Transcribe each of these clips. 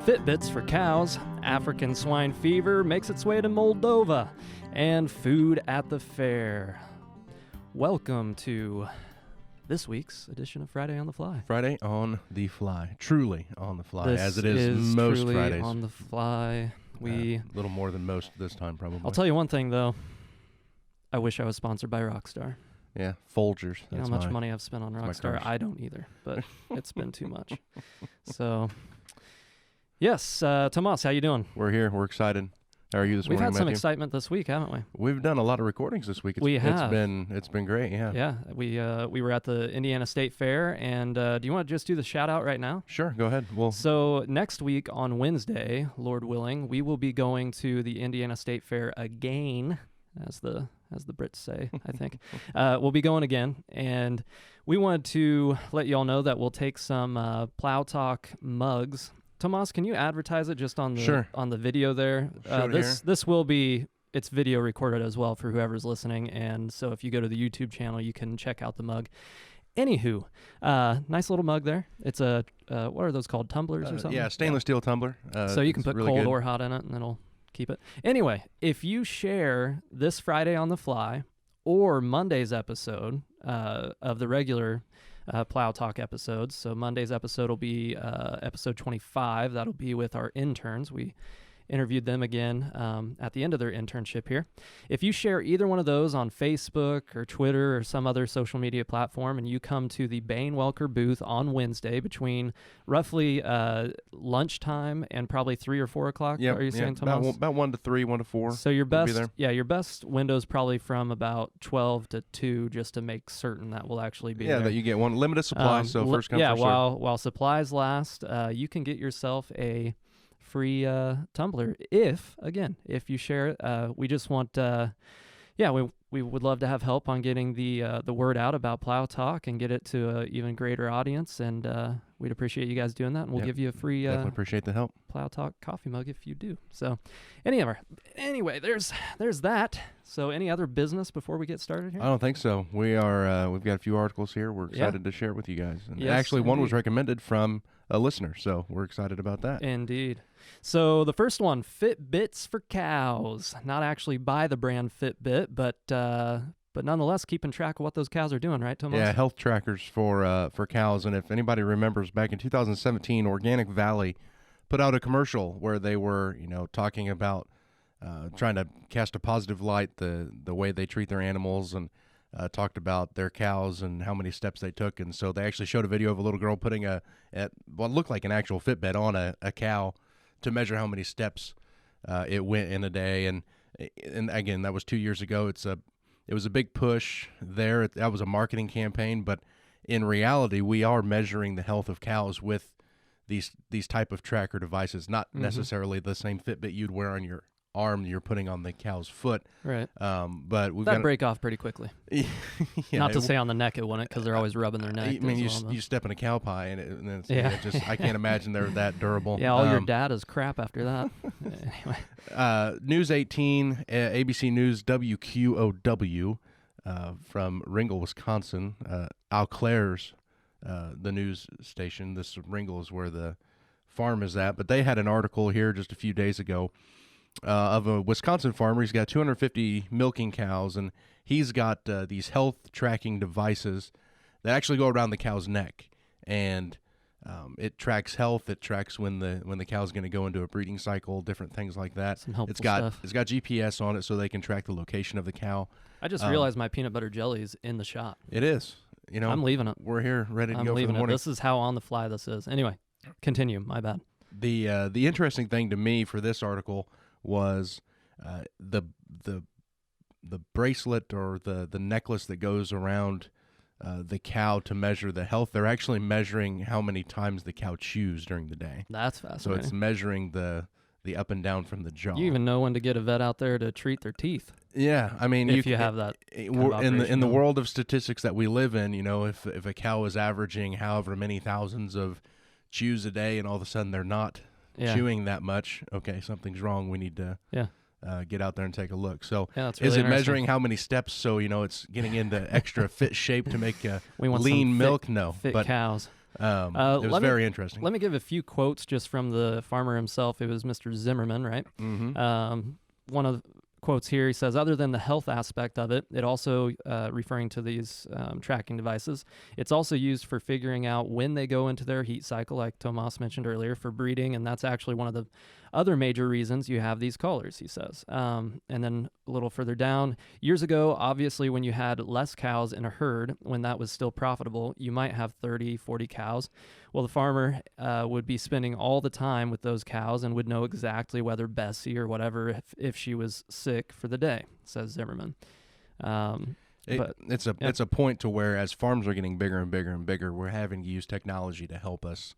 Fitbits for cows, African swine fever makes its way to Moldova, and food at the fair. Welcome to this week's edition of Friday on the Fly. Friday on the Fly. Truly on the fly, This as it is most truly Fridays. on the fly. A little more than most this time, probably. I'll tell you one thing, though. I wish I was sponsored by Rockstar. Yeah, Folgers. You know how much money I've spent on Rockstar? I don't either, but it's been too much. So, yes, Tomas, how you doing? We're here. We're excited. How are you this We've morning, had some Matthew? excitement this week, haven't we? We've done a lot of recordings this week. We have. It's been great, yeah. Yeah, we were at the Indiana State Fair, and do you want to just do the shout out right now? Sure, go ahead. So next week on Wednesday, Lord willing, we will be going to the Indiana State Fair again, as the Brits say, I think. We'll be going again, and we wanted to let you all know that we'll take some Plow Talk mugs. Tomas, can you advertise it just on the Sure. on the video there? This will be, it's video recorded as well for whoever's listening, and so if you go to the YouTube channel, you can check out the mug. Anywho, nice little mug there. It's a what are those called, tumblers or something? Yeah, stainless steel tumbler. So you can it's put really cold good. or hot in it, and it'll keep it. Anyway, if you share this Friday on the Fly or Monday's episode of the regular Plow Talk episodes, so Monday's episode will be episode 25. That'll be with our interns. We interviewed them again at the end of their internship here. If you share either one of those on Facebook or Twitter or some other social media platform, and you come to the Bain Welker booth on Wednesday between roughly lunchtime and probably 3 or 4 o'clock, Yep, are you saying, Tomas? about 1 to 3, 1 to 4. So your we'll be best, there. your best window's probably from about 12 to 2, just to make certain that we'll actually be Yeah, there. that you get one limited supply, so first come, first serve. while supplies last, you can get yourself a free tumbler if you share it. We just want we would love to have help on getting the word out about Plow Talk and get it to an even greater audience, and we'd appreciate you guys doing that, and we'll Yep. give you a free Definitely appreciate the help. Plow Talk coffee mug if you do. So anyway, there's that. So any other business before we get started here? I don't think so. We've got a few articles here. We're excited to share it with you guys. And Yes, actually, one was indeed. recommended from a listener, so we're excited about that. Indeed. So the first one, Fitbits for cows. Not actually by the brand Fitbit, but nonetheless keeping track of what those cows are doing, right, Tomas? Yeah, health trackers for cows. And if anybody remembers, back in 2017, Organic Valley put out a commercial where they were, talking about trying to cast a positive light the way they treat their animals, and talked about their cows and how many steps they took. And so they actually showed a video of a little girl putting what looked like an actual Fitbit on a cow to measure how many steps it went in a day. And again, that was 2 years ago. It was a big push there. That was a marketing campaign, but in reality, we are measuring the health of cows with these type of tracker devices, not necessarily the same Fitbit you'd wear on your arm you're putting on the cow's foot. Right. But we've That'd got break off pretty quickly. yeah, Not to say on the neck it wouldn't, because they're always rubbing their neck. I mean, as well, you step in a cow pie, and it's Yeah. I can't imagine they're that durable. yeah, all your data's crap after that. Anyway. News 18, ABC News WQOW from Ringgold, Wisconsin. Eau Claire's the news station. This Ringgold is where the farm is at. But they had an article here just a few days ago of a Wisconsin farmer. He's got 250 milking cows, and he's got these health tracking devices that actually go around the cow's neck. And it tracks health. It tracks when the cow's going to go into a breeding cycle, different things like that. Some helpful It's got stuff. It's got GPS on it, so they can track the location of the cow. I just realized my peanut butter jelly's in the shop. It is. I'm leaving it. We're here ready to I'm go for leaving the it. morning. This is how on the fly this is. Anyway, continue. My bad. The interesting thing to me for this article was the bracelet or the necklace that goes around the cow to measure the health. They're actually measuring how many times the cow chews during the day. That's So fascinating. it's measuring the up and down from the jaw. You even know when to get a vet out there to treat their teeth. Yeah, I mean, If you have that kind of in the operation. world of statistics that we live in, if a cow is averaging however many thousands of chews a day, and all of a sudden they're not Yeah. chewing that much, okay, something's wrong. We need to get out there and take a look. So, Yeah, that's is really it interesting. measuring how many steps? So it's getting into extra fit shape to make We want lean some milk. fit, No, fit but cows. It was very interesting. Let me give a few quotes just from the farmer himself. It was Mr. Zimmerman, right? Mm-hmm. One of the quotes here, he says, other than the health aspect of it, it also, referring to these tracking devices, it's also used for figuring out when they go into their heat cycle, like Tomas mentioned earlier, for breeding, and that's actually one of the other major reasons you have these collars, he says. And then a little further down, years ago, obviously, when you had less cows in a herd, when that was still profitable, you might have 30, 40 cows. Well, the farmer would be spending all the time with those cows and would know exactly whether Bessie or whatever, if she was sick for the day, says Zimmerman. It's a point to where as farms are getting bigger and bigger and bigger, we're having to use technology to help us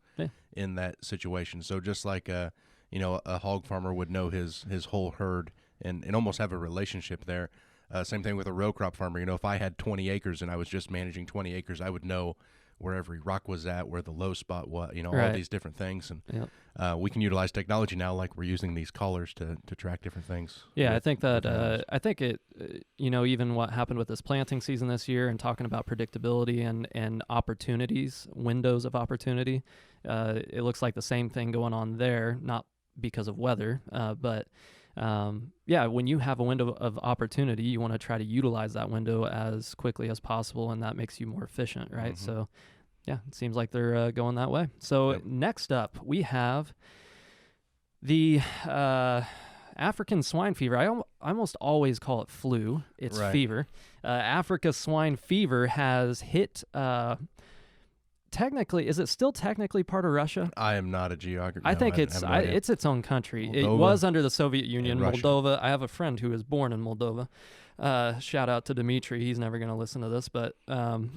in that situation. So just like a hog farmer would know his whole herd and almost have a relationship there. Same thing with a row crop farmer. If I had 20 acres and I was just managing 20 acres, I would know where every rock was at, where the low spot was, all these different things. And we can utilize technology now, like we're using these collars to track different things. Yeah, I think that, I think it, even what happened with this planting season this year and talking about predictability and opportunities, windows of opportunity, it looks like the same thing going on there, not because of weather, but when you have a window of opportunity, you want to try to utilize that window as quickly as possible, and that makes you more efficient, right? Mm-hmm. So, yeah, it seems like they're going that way. So next up, we have the African swine fever. I almost always call it flu. It's fever. Africa swine fever has hit... Technically, is it still technically part of Russia? I am not a geographer. I think it's its own country. Moldova? It was under the Soviet Union, Moldova. I have a friend who was born in Moldova. Shout out to Dimitri. He's never going to listen to this, but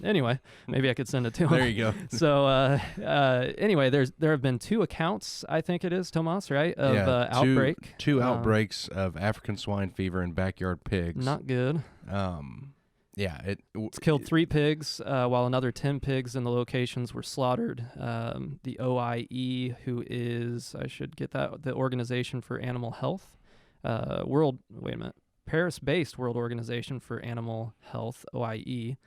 anyway, maybe I could send it to him. There you go. So anyway, there have been 2 accounts, I think it is, Tomas, right, of outbreak. Two outbreaks of African swine fever in backyard pigs. Not good. It's killed 3 pigs, while another 10 pigs in the locations were slaughtered. The OIE, who is, I should get that, the Organization for Animal Health, Paris-based World Organization for Animal Health, OIE,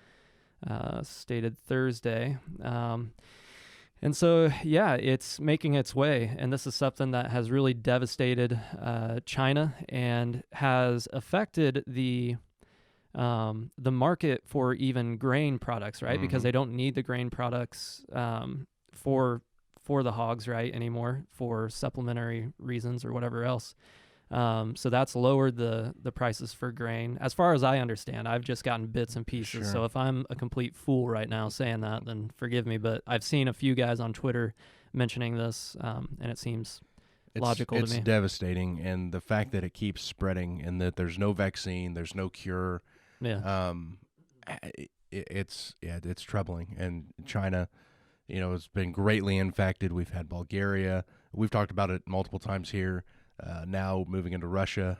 stated Thursday. And so, it's making its way, and this is something that has really devastated China and has affected the market for even grain products, right? Mm-hmm. Because they don't need the grain products for the hogs, right, anymore, for supplementary reasons or whatever else. So that's lowered the prices for grain. As far as I understand, I've just gotten bits and pieces. Sure. So if I'm a complete fool right now saying that, then forgive me. But I've seen a few guys on Twitter mentioning this, and it sems logical to me. It's devastating, and the fact that it keeps spreading and that there's no vaccine, there's no cure. Yeah. It's troubling. And China, has been greatly infected. We've had Bulgaria. We've talked about it multiple times here. Now moving into Russia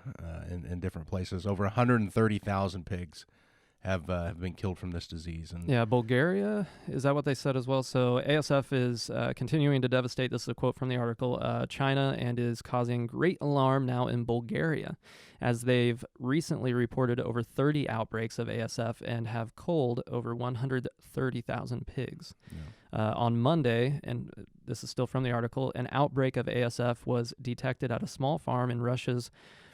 and different places. Over 130,000 pigs have been killed from this disease. And Bulgaria, is that what they said as well? So ASF is continuing to devastate, this is a quote from the article, China, and is causing great alarm now in Bulgaria, as they've recently reported over 30 outbreaks of ASF and have culled over 130,000 pigs. Yeah. On Monday, and this is still from the article, an outbreak of ASF was detected at a small farm in Russia's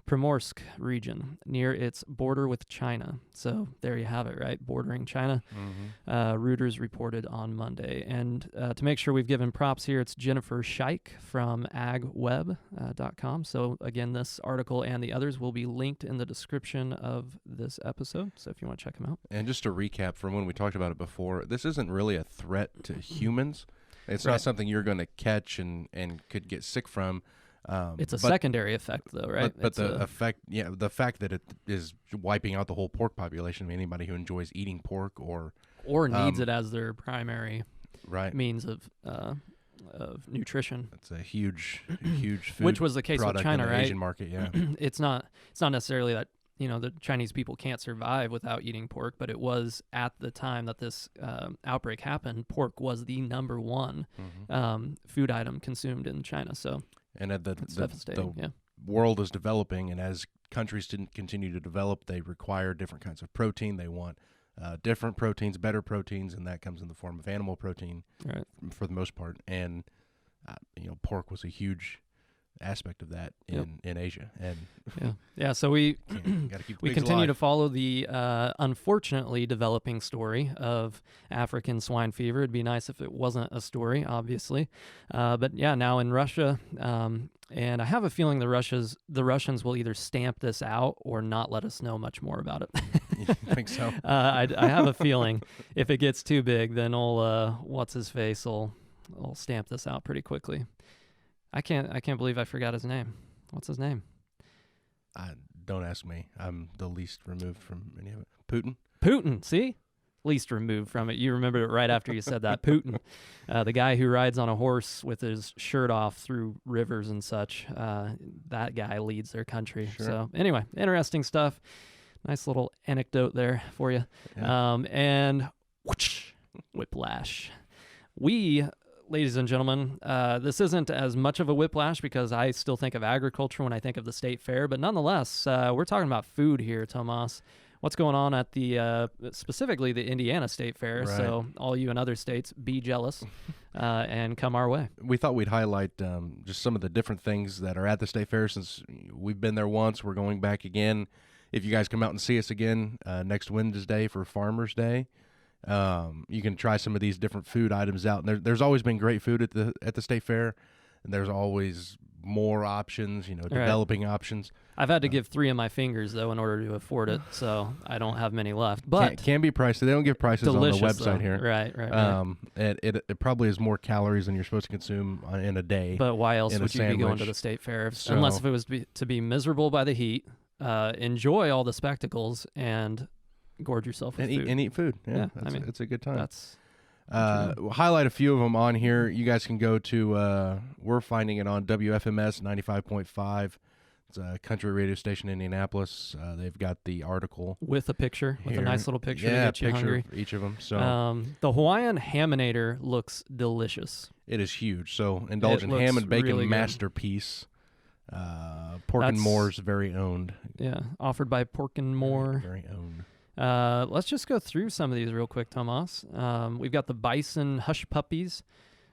Primorsk region near its border with China. So there you have it, right? Bordering China. Mm-hmm. Reuters reported on Monday. And to make sure we've given props here, it's Jennifer Scheich from agweb.com. So again, this article and the others will be linked in the description of this episode. So if you want to check them out. And just to recap from when we talked about it before, this isn't really a threat to humans. It's not something you're going to catch and could get sick from. It's a secondary effect, though, right? But the fact that it is wiping out the whole pork population. I mean, anybody who enjoys eating pork or needs it as their primary means of nutrition. It's a huge food, which was the case with China, in the right? Asian market, yeah. It's not necessarily that the Chinese people can't survive without eating pork, but it was at the time that this outbreak happened, pork was the number one food item consumed in China. So. And the world is developing, and as countries continue to develop, they require different kinds of protein. They want different proteins, better proteins, and that comes in the form of animal protein Right. for the most part. And pork was a huge aspect of that in Asia. And Yeah. So we got to keep we pigs continue alive. to follow the unfortunately developing story of African swine fever. It'd be nice if it wasn't a story, obviously, but yeah, now in Russia, and I have a feeling the Russians will either stamp this out or not let us know much more about it. You think so? I have a feeling if it gets too big, then what's his face will stamp this out pretty quickly. I can't believe I forgot his name. What's his name? Don't ask me. I'm the least removed from any of it. Putin? Putin, see? Least removed from it. You remembered it right after you said that. Putin, the guy who rides on a horse with his shirt off through rivers and such. That guy leads their country. Sure. So anyway, interesting stuff. Nice little anecdote there for you. Yeah. And whoosh, whiplash. Ladies and gentlemen, this isn't as much of a whiplash because I still think of agriculture when I think of the state fair, but nonetheless, we're talking about food here, Tomas. What's going on at the specifically the Indiana State Fair? Right. So all you in other states, be jealous and come our way. We thought we'd highlight just some of the different things that are at the state fair since we've been there once. We're going back again. If you guys come out and see us again next Wednesday for Farmers Day, you can try some of these different food items out. And there's always been great food at the state fair, and there's always more options, developing options. I've had to give 3 of my fingers, though, in order to afford it, so I don't have many left. But can be pricey. They don't give prices on the delicious, website though. here. Right. It probably has more calories than you're supposed to consume in a day. But why else in a would you be going to sandwich. the state fair So- unless if it was to be miserable by the heat, enjoy all the spectacles, and gorge yourself with food? and eat food. Yeah, I mean, it's a good time. That's We'll highlight a few of them on here. You guys can go to, we're finding it on WFMS 95.5. It's a country radio station in Indianapolis. They've got the article with a picture, with here. a nice little picture to Yeah, get you picture hungry. of each of them. So The Hawaiian Haminator looks delicious. it is huge. So indulge in looks ham and bacon really good. masterpiece. Pork and That's- Moore's very owned. Yeah, offered by Pork and More. Very owned. Let's just go through some of these real quick, Tomas. We've got the Bison Hush Puppies.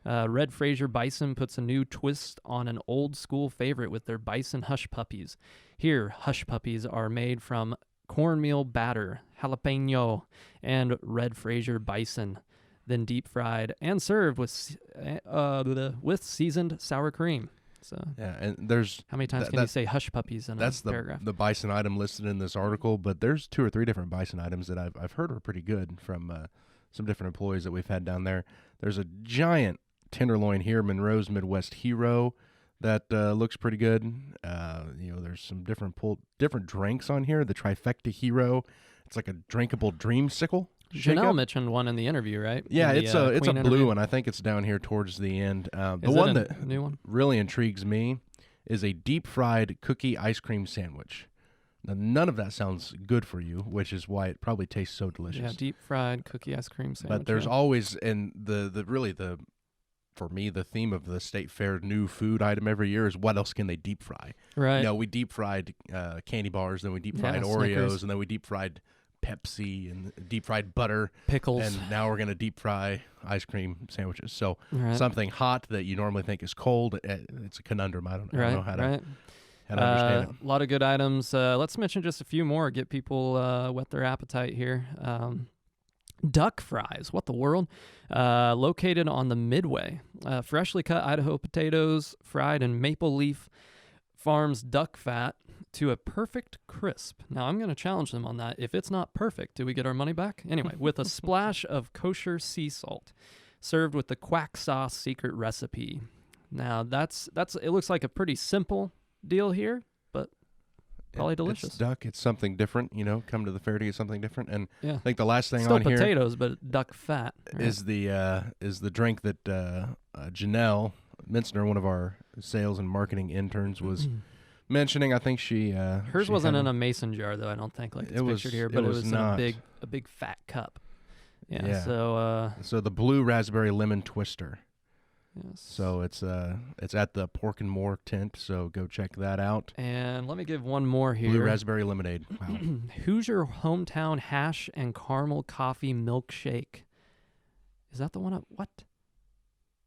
Red Fraser Bison puts a new twist on an old school favorite with their Bison Hush Puppies. Here, Hush Puppies are made from cornmeal batter, jalapeno, and Red Fraser Bison, then deep fried and served with seasoned sour cream. So, Yeah, and there's how many times can you say Hush Puppies in that's a paragraph? the bison item listed in this article, but there's 2 or 3 different bison items that I've heard are pretty good from some different employees that we've had down there. There's a giant tenderloin here, Monroe's Midwest Hero, that looks pretty good. There's some different drinks on here. The Trifecta Hero, it's like a drinkable dreamsicle. Janelle mentioned one in the interview, right? Yeah, In the, it's a Queen blue interview. one. I think it's down here towards the end. The Is one it that a new one? really intrigues me is a deep fried cookie ice cream sandwich. Now, none of that sounds good for you, which is why it probably tastes so delicious. Yeah, deep fried cookie ice cream sandwich. But there's yeah. always, and for me, the theme of the state fair new food item every year is what else can they deep fry? right. We deep fried candy bars, then we deep Yeah, fried Oreos, Snickers. and then we deep fried Pepsi and deep fried butter, Pickles. and now we're gonna deep fry ice cream sandwiches. So right. something hot that you normally think is cold, it's a conundrum. I don't know how to right. understand it. A lot of good items. Let's mention just a few more. Get people whet their appetite here. Duck fries. What the world? Located on the Midway. Freshly cut Idaho potatoes, fried in Maple Leaf Farms duck fat to a perfect crisp. Now, I'm going to challenge them on that. If it's not perfect, do we get our money back? Anyway, with a splash of kosher sea salt, served with the quack sauce secret recipe. Now, that's it looks like a pretty simple deal here, but probably delicious. It's duck. It's something different. Come to the fair to get something different. And Yeah. I think the last thing Still on here potatoes, but duck fat. Right? is the drink that Janelle Mintzner, one of our sales and marketing interns, was mentioning. I think she Hers she wasn't had in a mason jar, though. I don't think like it's It was- pictured here, it but it was was in not. a big fat cup. Yeah. Yeah. So So the blue raspberry lemon twister. Yes. So it's at the Pork and More tent. So go check that out. And let me give one more here. Blue raspberry lemonade. Wow. Hoosier Hometown Hash and Caramel Coffee Milkshake. Is that the one? What?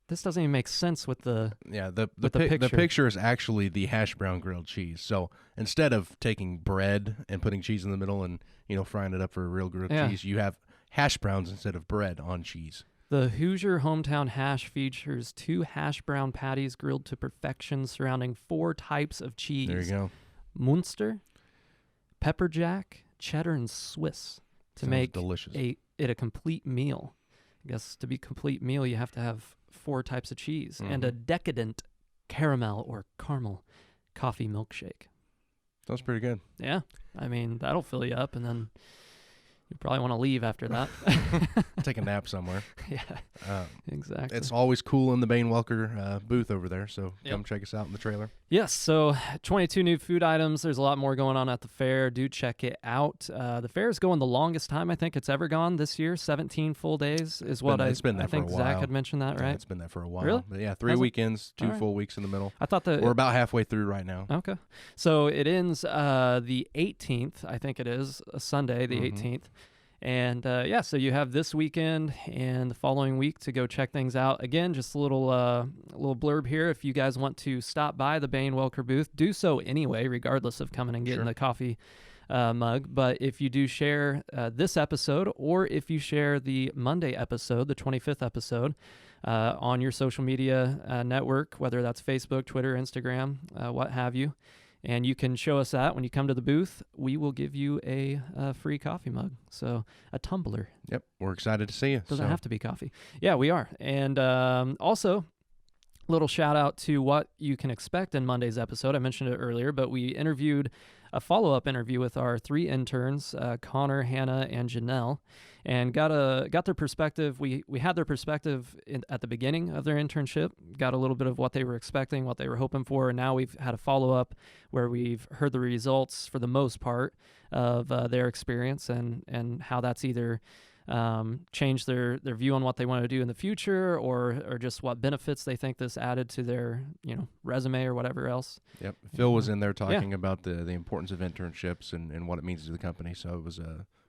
This doesn't even make sense with the the picture. The picture is actually the hash brown grilled cheese. So instead of taking bread and putting cheese in the middle and frying it up for a real grilled cheese, you have hash browns instead of bread on cheese. The Hoosier Hometown Hash features 2 hash brown patties grilled to perfection surrounding 4 types of cheese. There you go. Munster, pepper jack, cheddar, and Swiss to Sounds make delicious. it a complete meal. I guess to be a complete meal, you have to have 4 types of cheese and a decadent caramel or caramel coffee milkshake. That's pretty good. Yeah. I mean, that'll fill you up, and then you probably want to leave after that. Take a nap somewhere. Yeah, exactly. It's always cool in the Bain Welker booth over there, so come check us out in the trailer. Yes, so 22 new food items. There's a lot more going on at the fair. Do check it out. The fair is going the longest time I think it's ever gone this year. 17 full days is what it's been I there think for a while. Zach had mentioned that, right? Yeah, it's been there for a while. Really? But yeah, 3 Has it? weekends, 2 right. full weeks in the middle. I thought We're about halfway through right now. Okay. So it ends the 18th, I think it is, a Sunday, the 18th. And so you have this weekend and the following week to go check things out. Again, just a little blurb here. If you guys want to stop by the Bain Welker booth, do so anyway, regardless of coming and getting the coffee mug. But if you do share this episode, or if you share the Monday episode, the 25th episode, on your social media network, whether that's Facebook, Twitter, Instagram, what have you, and you can show us that when you come to the booth, we will give you a free coffee mug. So a tumbler. Yep, we're excited to see you. Doesn't have to be coffee. Yeah, we are. And also, little shout out to what you can expect in Monday's episode. I mentioned it earlier, but we interviewed a follow-up interview with our 3 interns, Connor, Hannah, and Janelle, and got their perspective. We had their perspective at the beginning of their internship, got a little bit of what they were expecting, what they were hoping for, and now we've had a follow-up where we've heard the results for the most part of their experience and how that's either change their view on what they want to do in the future, or just what benefits they think this added to their resume or whatever else. Yep. Phil was in there talking about the importance of internships and what it means to the company. So it was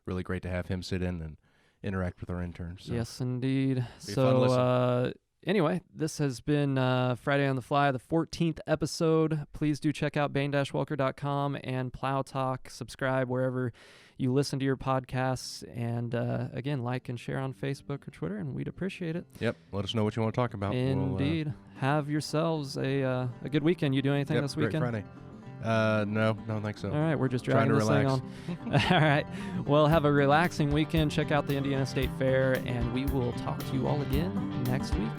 really great to have him sit in and interact with our interns. So. Yes, indeed. So anyway, this has been Friday on the Fly, the 14th episode. Please do check out bain-welker.com and Plow Talk. Subscribe wherever you listen to your podcasts, and again, like and share on Facebook or Twitter, and we'd appreciate it. Yep. Let us know what you want to talk about. Indeed. Have yourselves a good weekend. You do anything this weekend? Great Friday. No, don't think so. All right, we're just dragging this thing on. All right. Well, have a relaxing weekend. Check out the Indiana State Fair, and we will talk to you all again next week.